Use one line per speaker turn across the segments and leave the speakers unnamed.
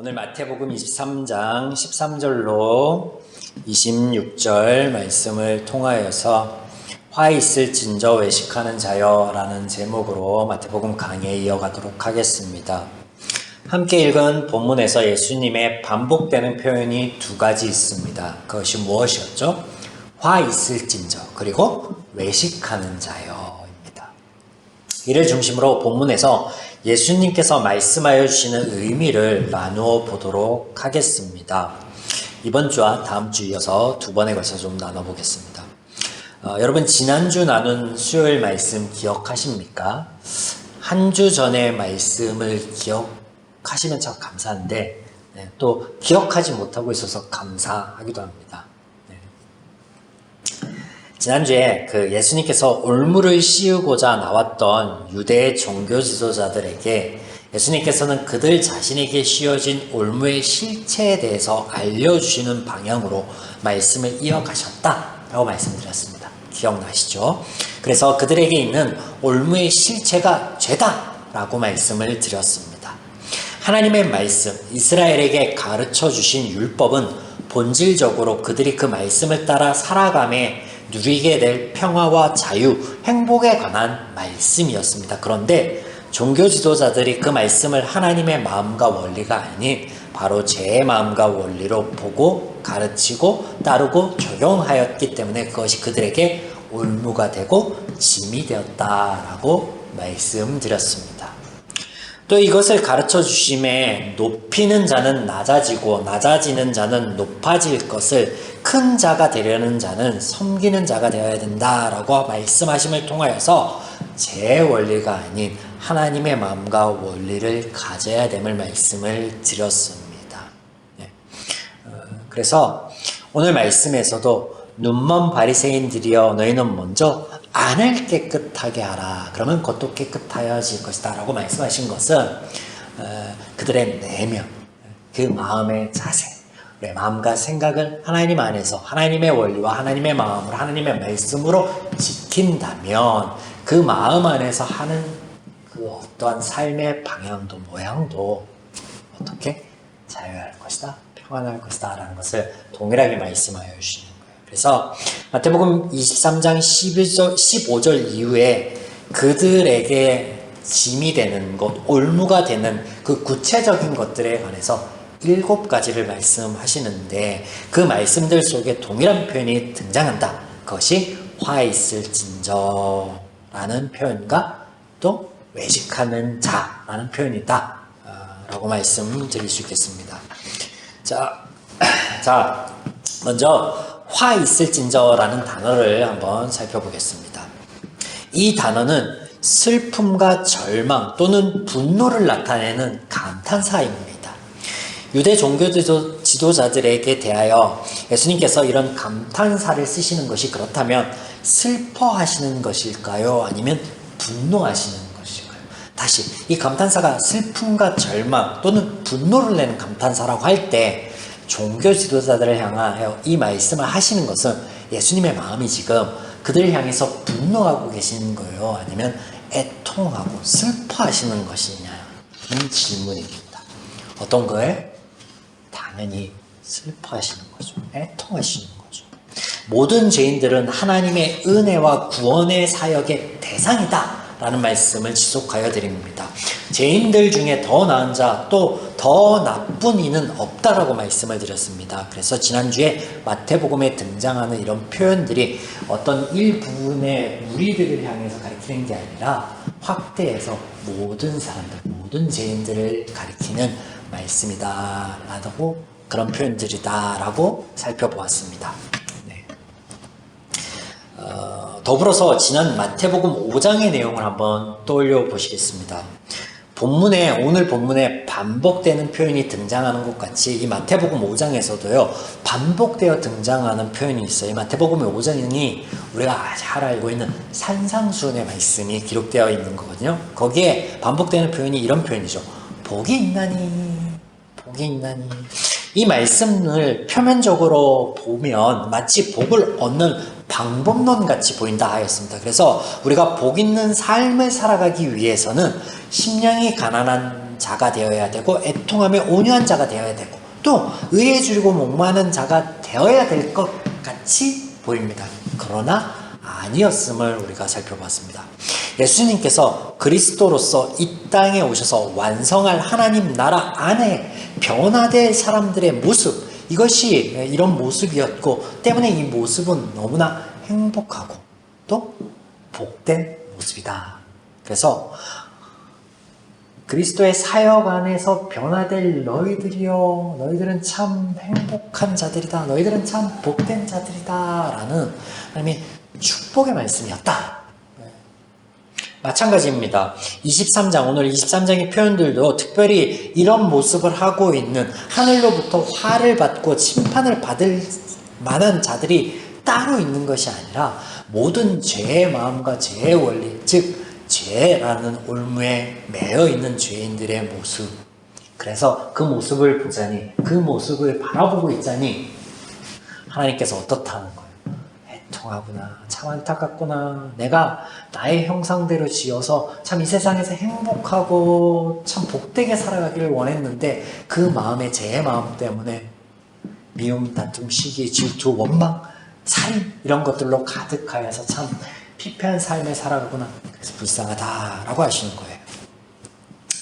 오늘 마태복음 23장 13절로 26절 말씀을 통하여서 화 있을진저 외식하는 자여 라는 제목으로 마태복음 강의에 이어가도록 하겠습니다. 함께 읽은 본문에서 예수님의 반복되는 표현이 두 가지 있습니다. 그것이 무엇이었죠? 화 있을진저 그리고 외식하는 자여입니다. 이를 중심으로 본문에서 예수님께서 말씀하여 주시는 의미를 나누어 보도록 하겠습니다. 이번 주와 다음 주 이어서 두 번에 걸쳐 좀 나눠보겠습니다. 여러분 지난주 나눈 수요일 말씀 기억하십니까? 한 주 전의 말씀을 기억하시면 참 감사한데 또 기억하지 못하고 있어서 감사하기도 합니다. 지난주에 예수님께서 올무를 씌우고자 나왔던 유대의 종교 지도자들에게 예수님께서는 그들 자신에게 씌워진 올무의 실체에 대해서 알려주시는 방향으로 말씀을 이어가셨다라고 말씀드렸습니다. 기억나시죠? 그래서 그들에게 있는 올무의 실체가 죄다라고 말씀을 드렸습니다. 하나님의 말씀, 이스라엘에게 가르쳐 주신 율법은 본질적으로 그들이 그 말씀을 따라 살아감에 누리게 될 평화와 자유, 행복에 관한 말씀이었습니다. 그런데 종교 지도자들이 그 말씀을 하나님의 마음과 원리가 아닌 바로 죄의 마음과 원리로 보고 가르치고 따르고 적용하였기 때문에 그것이 그들에게 올무가 되고 짐이 되었다라고 말씀드렸습니다. 또 이것을 가르쳐 주심에 높이는 자는 낮아지고 낮아지는 자는 높아질 것을 큰 자가 되려는 자는 섬기는 자가 되어야 된다라고 말씀하심을 통하여서 제 원리가 아닌 하나님의 마음과 원리를 가져야 됨을 말씀을 드렸습니다. 그래서 오늘 말씀에서도 눈먼 바리새인들이여 너희는 먼저 안을 깨끗하게 하라. 그러면 겉도 깨끗하여질 것이다 라고 말씀하신 것은 그들의 내면, 그 마음의 자세, 우리의 마음과 생각을 하나님 안에서 하나님의 원리와 하나님의 마음으로 하나님의 말씀으로 지킨다면 그 마음 안에서 하는 그 어떠한 삶의 방향도 모양도 어떻게 자유할 것이다, 평안할 것이다 라는 것을 동일하게 말씀하여 주시는 거예요. 그래서 마태복음 23장 15절 이후에 그들에게 짐이 되는 것, 올무가 되는 그 구체적인 것들에 관해서 7가지를 말씀하시는데 그 말씀들 속에 동일한 표현이 등장한다. 그것이 화 있을진저 라는 표현과 또 외식하는 자라는 표현이다 라고 말씀드릴 수 있겠습니다. 자, 먼저 화 있을진저라는 단어를 한번 살펴보겠습니다. 이 단어는 슬픔과 절망 또는 분노를 나타내는 감탄사입니다. 유대 종교 지도자들에게 대하여 예수님께서 이런 감탄사를 쓰시는 것이 그렇다면 슬퍼하시는 것일까요? 아니면 분노하시는 것일까요? 다시 이 감탄사가 슬픔과 절망 또는 분노를 내는 감탄사라고 할 때 종교 지도자들을 향하여 이 말씀을 하시는 것은 예수님의 마음이 지금 그들을 향해서 분노하고 계시는 거예요? 아니면 애통하고 슬퍼하시는 것이냐? 이 질문입니다. 어떤 거에? 당연히 슬퍼하시는 거죠. 애통하시는 거죠. 모든 죄인들은 하나님의 은혜와 구원의 사역의 대상이다 라는 말씀을 지속하여 드립니다. 죄인들 중에 더 나은 자 또 더 나쁜 이는 없다라고 말씀을 드렸습니다. 그래서 지난주에 마태복음에 등장하는 이런 표현들이 어떤 일부분의 무리들을 향해서 가리키는 게 아니라 확대해서 모든 사람들, 모든 죄인들을 가리키는 말씀이다 라고 그런 표현들이다라고 살펴보았습니다. 더불어서 지난 마태복음 5장의 내용을 한번 떠올려 보시겠습니다. 오늘 본문에 반복되는 표현이 등장하는 것 같이 이 마태복음 5장에서도요, 반복되어 등장하는 표현이 있어요. 이 마태복음 5장이 우리가 잘 알고 있는 산상수훈의 말씀이 기록되어 있는 거거든요. 거기에 반복되는 표현이 이런 표현이죠. 복이 있나니, 복이 있나니. 이 말씀을 표면적으로 보면 마치 복을 얻는 방법론 같이 보인다 하였습니다. 그래서 우리가 복 있는 삶을 살아가기 위해서는 심령이 가난한 자가 되어야 되고 애통하며 온유한 자가 되어야 되고 또 의에 줄이고 목마른 자가 되어야 될 것 같이 보입니다. 그러나 아니었음을 우리가 살펴봤습니다. 예수님께서 그리스도로서 이 땅에 오셔서 완성할 하나님 나라 안에 변화될 사람들의 모습, 이것이 이런 모습이었고 때문에 이 모습은 너무나 행복하고 또 복된 모습이다. 그래서 그리스도의 사역 안에서 변화될 너희들이여, 너희들은 참 행복한 자들이다, 너희들은 참 복된 자들이다 라는 하나님의 축복의 말씀이었다. 마찬가지입니다. 23장, 오늘 23장의 표현들도 특별히 이런 모습을 하고 있는, 하늘로부터 화를 받고 심판을 받을 만한 자들이 따로 있는 것이 아니라 모든 죄의 마음과 죄의 원리, 즉 죄라는 올무에 매여 있는 죄인들의 모습. 그래서 그 모습을 보자니, 그 모습을 바라보고 있자니 하나님께서 어떻다는 거예요? 애통하구나, 참 안타깝구나, 내가 나의 형상대로 지어서 참 이 세상에서 행복하고 참 복되게 살아가기를 원했는데 그 마음에, 죄의 마음 때문에 미움, 다툼, 시기, 질투, 원망, 살인 이런 것들로 가득하여서 참 피폐한 삶을 살아가구나, 그래서 불쌍하다라고 하시는 거예요.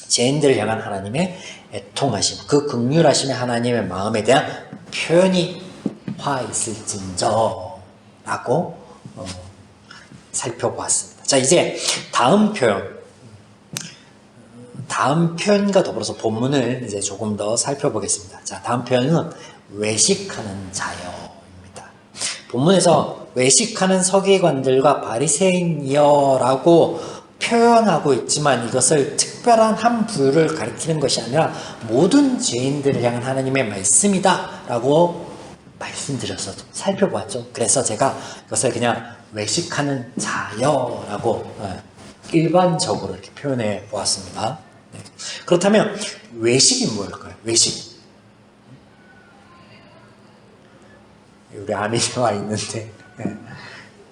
죄인들을 향한 하나님의 애통하심, 그 긍휼하심의 하나님의 마음에 대한 표현이 화 있을진저 라고 살펴보았습니다. 자, 이제 다음 표현과 더불어서 본문을 이제 조금 더 살펴보겠습니다. 자, 다음 표현은 외식하는 자여입니다. 본문에서 외식하는 서기관들과 바리새인이여라고 표현하고 있지만 이것을 특별한 한 부류를 가리키는 것이 아니라 모든 죄인들을 향한 하나님의 말씀이다 라고 말씀드려서 살펴보았죠. 그래서 제가 이것을 그냥 외식하는 자여라고 일반적으로 이렇게 표현해 보았습니다. 네. 그렇다면 외식이 뭘까요? 외식. 우리 아미와 있는데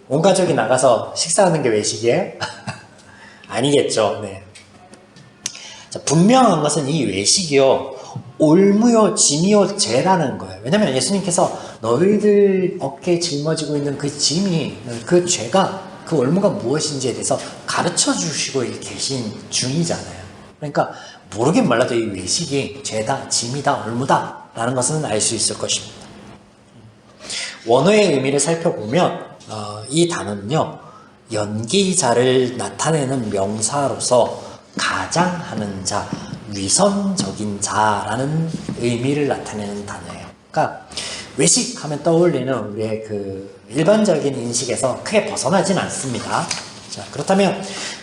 온 가족이 나가서 식사하는 게 외식이에요? 아니겠죠. 네. 자, 분명한 것은 이 외식이요, 올무요 짐이요 죄라는 거예요. 왜냐하면 예수님께서 너희들 어깨에 짊어지고 있는 그 짐이, 그 죄가, 그 올무가 무엇인지에 대해서 가르쳐 주시고 계신 중이잖아요. 그러니까 모르긴 몰라도 이 외식이 죄다, 짐이다, 올무다 라는 것은 알 수 있을 것입니다. 원어의 의미를 살펴보면 이 단어는요, 연기자를 나타내는 명사로서 가장하는 자, 위선적인 자라는 의미를 나타내는 단어예요. 그러니까 외식하면 떠올리는 우리의 그 일반적인 인식에서 크게 벗어나진 않습니다. 자, 그렇다면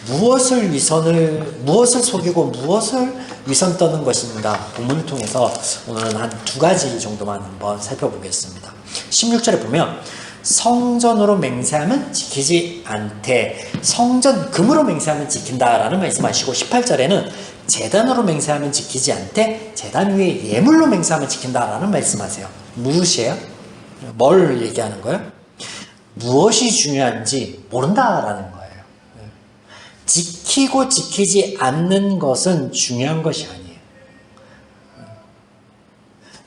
무엇을 속이고 무엇을 위선 떠는 것인가, 본문을 통해서 오늘은 한 두 가지 정도만 한번 살펴보겠습니다. 16절에 보면 성전으로 맹세하면 지키지 않되 성전 금으로 맹세하면 지킨다라는 말씀하시고, 18절에는 제단으로 맹세하면 지키지 않되 제단 위에 예물로 맹세하면 지킨다라는 말씀하세요. 무엇이에요? 뭘 얘기하는 거예요? 무엇이 중요한지 모른다라는 거예요. 지키고 지키지 않는 것은 중요한 것이 아니에요.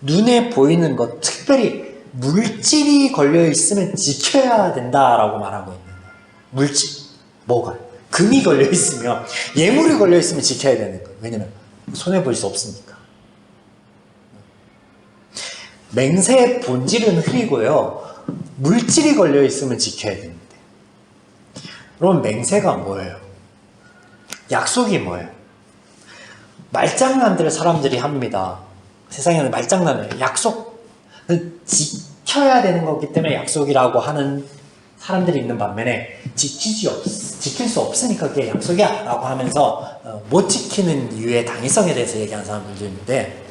눈에 보이는 것, 특별히 물질이 걸려있으면 지켜야 된다라고 말하고 있는 거예요. 물질. 뭐가? 금이 걸려있으면, 예물이 걸려있으면 지켜야 되는 거예요. 왜냐면 손해볼 수 없으니까. 맹세의 본질은 흐리고요, 물질이 걸려있으면 지켜야 되는데, 그럼 맹세가 뭐예요? 약속이 뭐예요? 말장난들을 사람들이 합니다. 세상에는 말장난을, 약속, 지켜야 되는 거기 때문에 약속이라고 하는 사람들이 있는 반면에 지킬 수 없으니까 그게 약속이야 라고 하면서 못 지키는 이유의 당위성에 대해서 얘기하는 사람들도 있는데,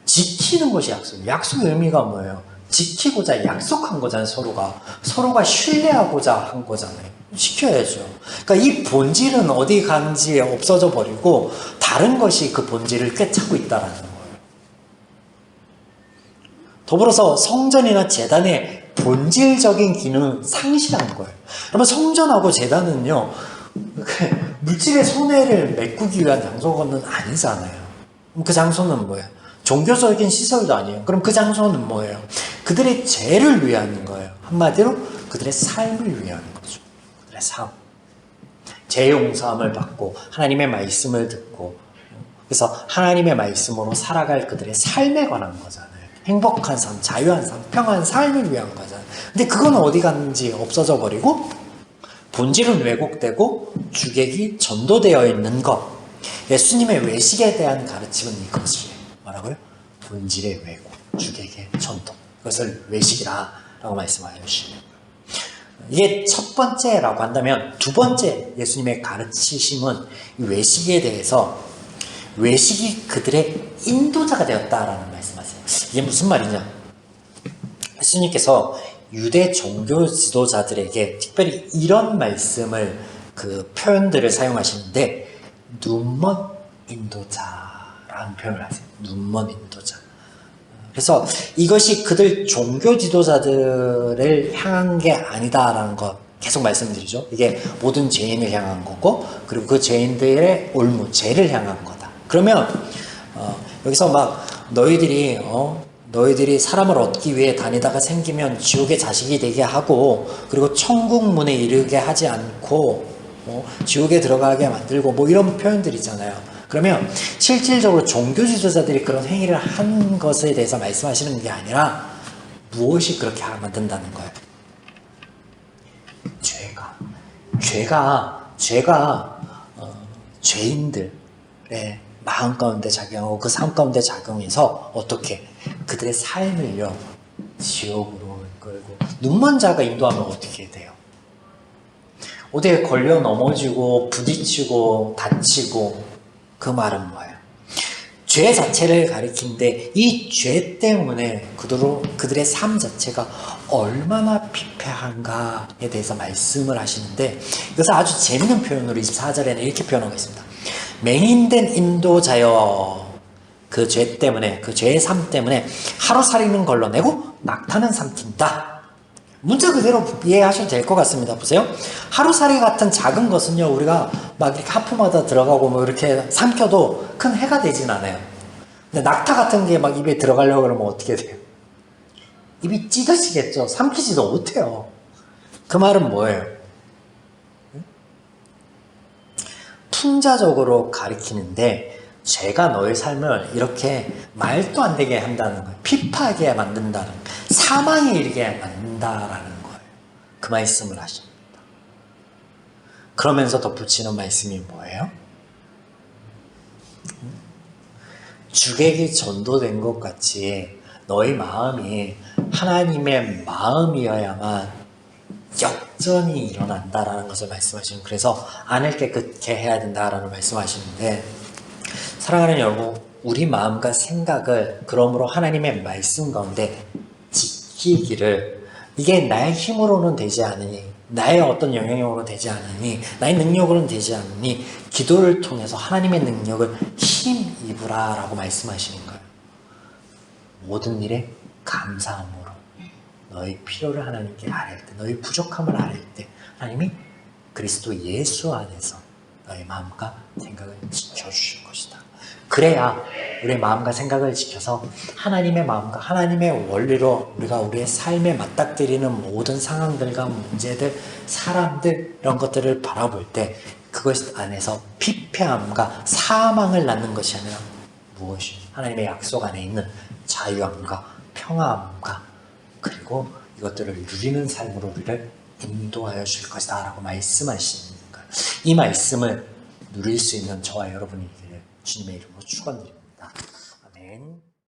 지키는 것이 약속이에요. 약속의 의미가 뭐예요? 지키고자 약속한 거잖아요. 서로가 신뢰하고자 한 거잖아요. 지켜야죠. 그러니까 이 본질은 어디 간지 없어져 버리고 다른 것이 그 본질을 꿰차고 있다라는 거예요. 더불어서 성전이나 제단의 본질적인 기능은 상실한 거예요. 그러면 성전하고 제단은요, 물질의 손해를 메꾸기 위한 장소는 아니잖아요. 그럼 그 장소는 뭐예요? 종교적인 시설도 아니에요. 그럼 그 장소는 뭐예요? 그들의 죄를 위한 거예요. 한마디로 그들의 삶을 위한 거죠. 그들의 삶. 죄 용서함을 받고 하나님의 말씀을 듣고, 그래서 하나님의 말씀으로 살아갈 그들의 삶에 관한 거잖아요. 행복한 삶, 자유한 삶, 평안한 삶을 위한 거잖아요. 근데 그건 어디 갔는지 없어져 버리고 본질은 왜곡되고 주객이 전도되어 있는 것. 예수님의 외식에 대한 가르침은 이것이에요. 뭐라고요? 본질의 왜곡, 주객의 전도. 그것을 외식이라 라고 말씀하시는 거예요. 이게 첫 번째라고 한다면, 두 번째 예수님의 가르치심은 이 외식에 대해서 외식이 그들의 인도자가 되었다라는 말씀하세요. 이게 무슨 말이냐? 예수님께서 유대 종교 지도자들에게 특별히 이런 말씀을, 그 표현들을 사용하시는데, 눈먼 인도자라는 표현을 하세요. 눈먼 인도자. 그래서 이것이 그들 종교 지도자들을 향한 게 아니다라는 거 계속 말씀드리죠. 이게 모든 죄인을 향한 거고, 그리고 그 죄인들의 올무, 죄를 향한 거다. 그러면 여기서 막 너희들이 사람을 얻기 위해 다니다가 생기면 지옥의 자식이 되게 하고, 그리고 천국 문에 이르게 하지 않고 지옥에 들어가게 만들고, 뭐 이런 표현들 있잖아요. 그러면 실질적으로 종교 지도자들이 그런 행위를 한 것에 대해서 말씀하시는 게 아니라 무엇이 그렇게 만든다는 거예요? 죄가 죄인들의 마음 가운데 작용하고 그 삶 가운데 작용해서 어떻게 그들의 삶을요 지옥으로 끌고, 눈먼 자가 인도하면 어떻게 돼요? 어디에 걸려 넘어지고 부딪히고 다치고. 그 말은 뭐예요? 죄 자체를 가리키는데 이 죄 때문에 그들의 삶 자체가 얼마나 피폐한가에 대해서 말씀을 하시는데, 이것을 아주 재밌는 표현으로 24절에는 이렇게 표현하고 있습니다. 맹인된 인도자여, 그 죄 때문에, 그 죄의 삶 때문에 하루살이는 걸러내고 낙타는 삼킨다. 문자 그대로 이해하셔도 될 것 같습니다. 보세요. 하루살이 같은 작은 것은요, 우리가 막 이렇게 하품하다 들어가고 뭐 이렇게 삼켜도 큰 해가 되진 않아요. 근데 낙타 같은 게 막 입에 들어가려고 그러면 어떻게 돼요? 입이 찢어지겠죠. 삼키지도 못해요. 그 말은 뭐예요? 풍자적으로 가리키는데, 죄가 너의 삶을 이렇게 말도 안 되게 한다는 거예요. 피파하게 만든다는 거예요. 사망에 이르게 만든다라는 거예요. 그 말씀을 하십니다. 그러면서 덧붙이는 말씀이 뭐예요? 주객이 전도된 것 같이 너희 마음이 하나님의 마음이어야만 역전이 일어난다라는 것을 말씀하시는, 그래서 안을 깨끗게 해야 된다라는 말씀하시는데, 사랑하는 여러분, 우리 마음과 생각을 그러므로 하나님의 말씀 가운데 지키기를, 이게 나의 힘으로는 되지 않으니, 나의 어떤 영향력으로 되지 않으니, 나의 능력으로는 되지 않으니, 기도를 통해서 하나님의 능력을 힘입으라 라고 말씀하시는 거예요. 모든 일에 감사함으로 너의 필요를 하나님께 아뢰을 때, 너의 부족함을 아뢰을 때 하나님이 그리스도 예수 안에서 너의 마음과 생각을 지켜주실 것이다. 그래야 우리의 마음과 생각을 지켜서 하나님의 마음과 하나님의 원리로 우리가 우리의 삶에 맞닥뜨리는 모든 상황들과 문제들, 사람들, 이런 것들을 바라볼 때 그것 안에서 피폐함과 사망을 낳는 것이 아니라 무엇이 하나님의 약속 안에 있는 자유함과 평화함과 그리고 이것들을 누리는 삶으로 우리를 인도하여 줄 것이다 라고 말씀하시는 거예요. 이 말씀을 누릴 수 있는 저와 여러분이 되기를 주님의 이름으로 축원드립니다. 아멘.